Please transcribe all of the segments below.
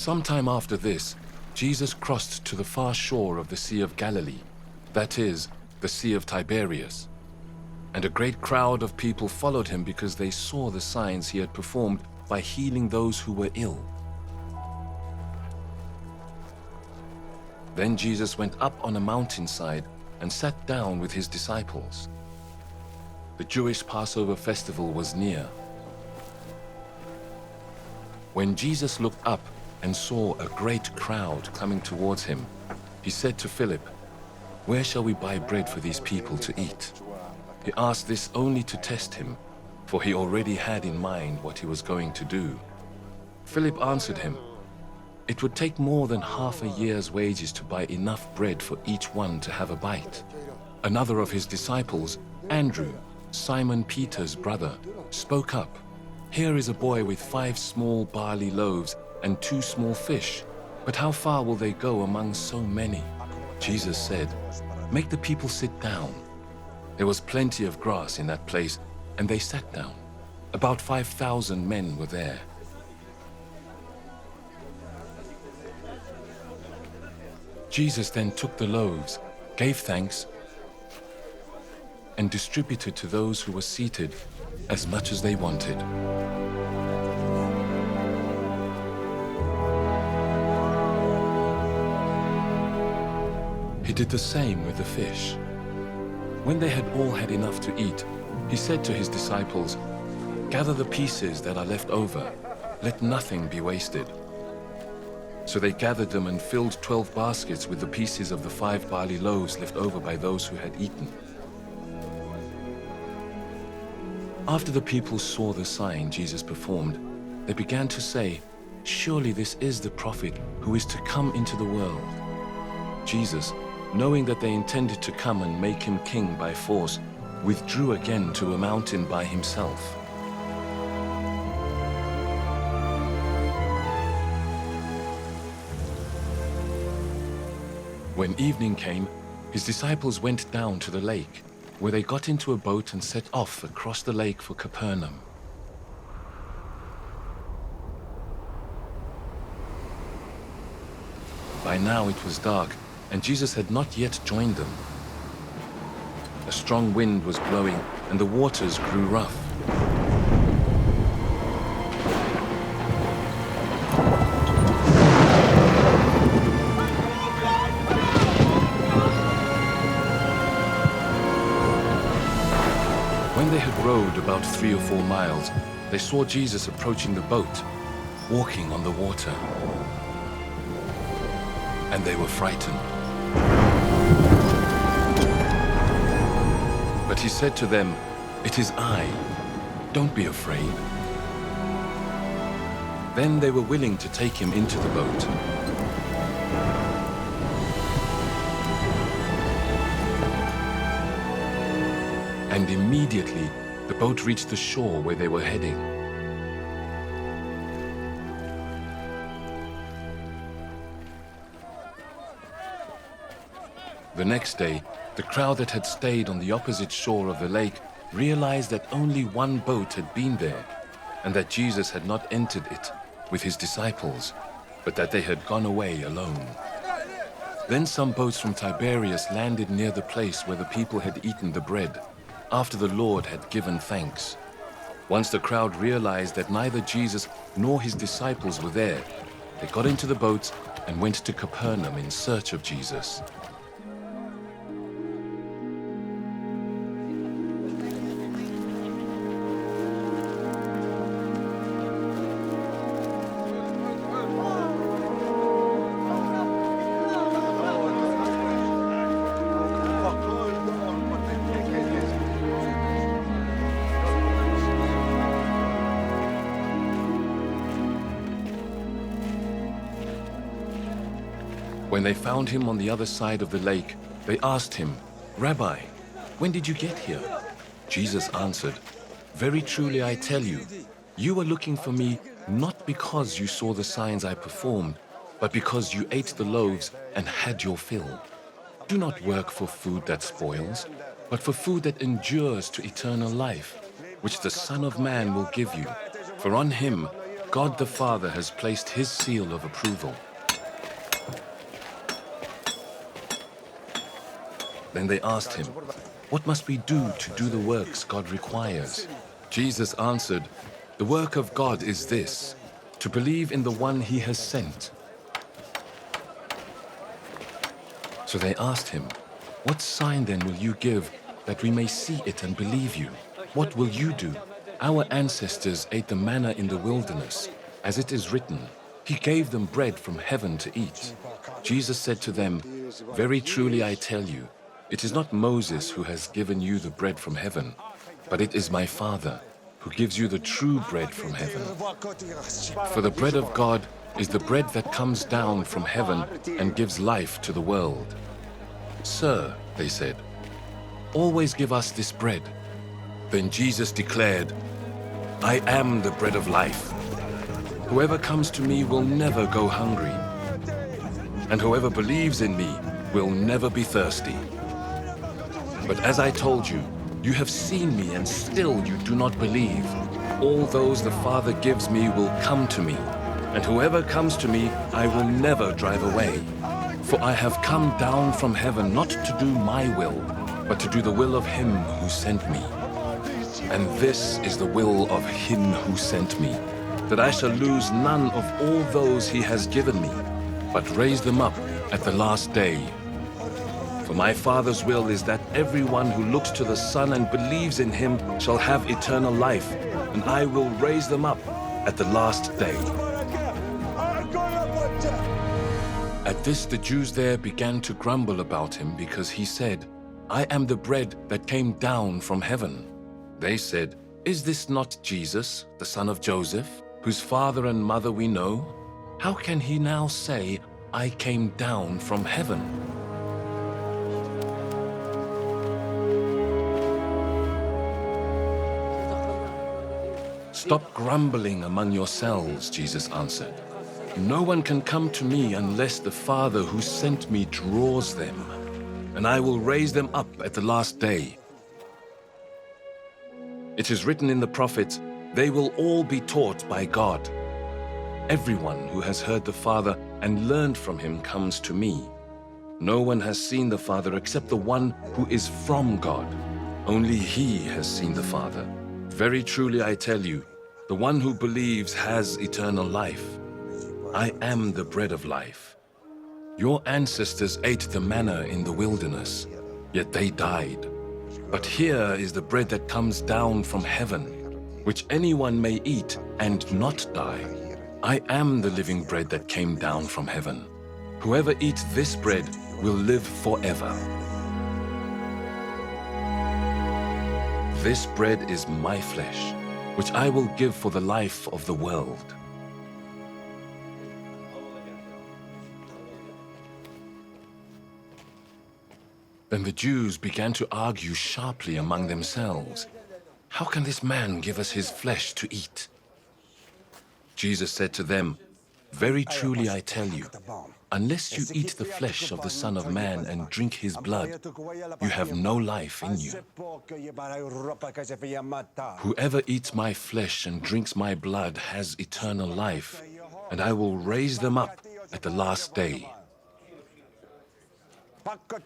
Sometime after this, Jesus crossed to the far shore of the Sea of Galilee, that is, the Sea of Tiberias. And a great crowd of people followed him because they saw the signs he had performed by healing those who were ill. Then Jesus went up on a mountainside and sat down with his disciples. The Jewish Passover festival was near. When Jesus looked up and saw a great crowd coming towards him, he said to Philip, "Where shall we buy bread for these people to eat?" He asked this only to test him, for he already had in mind what he was going to do. Philip answered him, "It would take more than half a year's wages to buy enough bread for each one to have a bite." Another of his disciples, Andrew, Simon Peter's brother, spoke up, "Here is a boy with 5 small barley loaves and 2 small fish, but how far will they go among so many?" Jesus said, "Make the people sit down." There was plenty of grass in that place, and they sat down. About 5,000 men were there. Jesus then took the loaves, gave thanks, and distributed to those who were seated as much as they wanted. He did the same with the fish. When they had all had enough to eat, he said to his disciples, "Gather the pieces that are left over. Let nothing be wasted." So they gathered them and filled 12 baskets with the pieces of the 5 barley loaves left over by those who had eaten. After the people saw the sign Jesus performed, they began to say, "Surely this is the prophet who is to come into the world." Jesus, knowing that they intended to come and make him king by force, withdrew again to a mountain by himself. When evening came, his disciples went down to the lake, where they got into a boat and set off across the lake for Capernaum. By now it was dark, and Jesus had not yet joined them. A strong wind was blowing, and the waters grew rough. When they had rowed about 3 or 4 miles, they saw Jesus approaching the boat, walking on the water. And they were frightened. But he said to them, "It is I. Don't be afraid." Then they were willing to take him into the boat. And immediately the boat reached the shore where they were heading. The next day, the crowd that had stayed on the opposite shore of the lake realized that only one boat had been there, and that Jesus had not entered it with his disciples, but that they had gone away alone. Then some boats from Tiberias landed near the place where the people had eaten the bread, after the Lord had given thanks. Once the crowd realized that neither Jesus nor his disciples were there, they got into the boats and went to Capernaum in search of Jesus. When they found him on the other side of the lake, they asked him, "Rabbi, when did you get here?" Jesus answered, "Very truly I tell you, you are looking for me not because you saw the signs I performed, but because you ate the loaves and had your fill. Do not work for food that spoils, but for food that endures to eternal life, which the Son of Man will give you, for on him God the Father has placed his seal of approval. Then they asked him, "What must we do to do the works God requires?" Jesus answered, "The work of God is this, to believe in the one he has sent." So they asked him, "What sign then will you give that we may see it and believe you? What will you do? Our ancestors ate the manna in the wilderness, as it is written, he gave them bread from heaven to eat." Jesus said to them, "Very truly I tell you, it is not Moses who has given you the bread from heaven, but it is my Father who gives you the true bread from heaven. For the bread of God is the bread that comes down from heaven and gives life to the world." "Sir," they said, "always give us this bread." Then Jesus declared, "I am the bread of life. Whoever comes to me will never go hungry, and whoever believes in me will never be thirsty. But as I told you, you have seen me and still you do not believe. All those the Father gives me will come to me, and whoever comes to me I will never drive away. For I have come down from heaven not to do my will, but to do the will of him who sent me. And this is the will of him who sent me, that I shall lose none of all those he has given me, but raise them up at the last day. For my Father's will is that everyone who looks to the Son and believes in him shall have eternal life, and I will raise them up at the last day." At this the Jews there began to grumble about him because he said, "I am the bread that came down from heaven." They said, "Is this not Jesus, the son of Joseph, whose father and mother we know? How can he now say, 'I came down from heaven'?" "Stop grumbling among yourselves," Jesus answered. "No one can come to me unless the Father who sent me draws them, and I will raise them up at the last day. It is written in the prophets, they will all be taught by God. Everyone who has heard the Father and learned from him comes to me. No one has seen the Father except the one who is from God. Only he has seen the Father. Very truly I tell you, the one who believes has eternal life. I am the bread of life. Your ancestors ate the manna in the wilderness, yet they died. But here is the bread that comes down from heaven, which anyone may eat and not die. I am the living bread that came down from heaven. Whoever eats this bread will live forever. This bread is my flesh, which I will give for the life of the world." Then the Jews began to argue sharply among themselves. "How can this man give us his flesh to eat?" Jesus said to them, "Very truly I tell you, unless you eat the flesh of the Son of Man and drink his blood, you have no life in you. Whoever eats my flesh and drinks my blood has eternal life, and I will raise them up at the last day.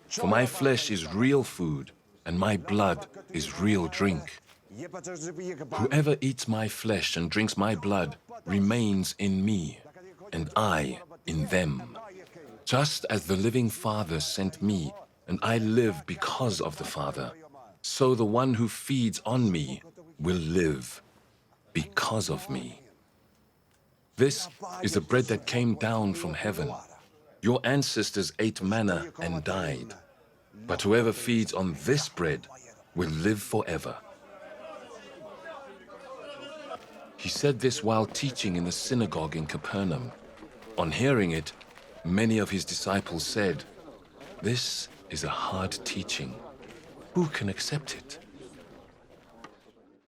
For my flesh is real food, and my blood is real drink. Whoever eats my flesh and drinks my blood remains in me, and I in them. Just as the living Father sent me, and I live because of the Father, so the one who feeds on me will live because of me. This is the bread that came down from heaven. Your ancestors ate manna and died, but whoever feeds on this bread will live forever." He said this while teaching in the synagogue in Capernaum. On hearing it, many of his disciples said, "This is a hard teaching. Who can accept it?"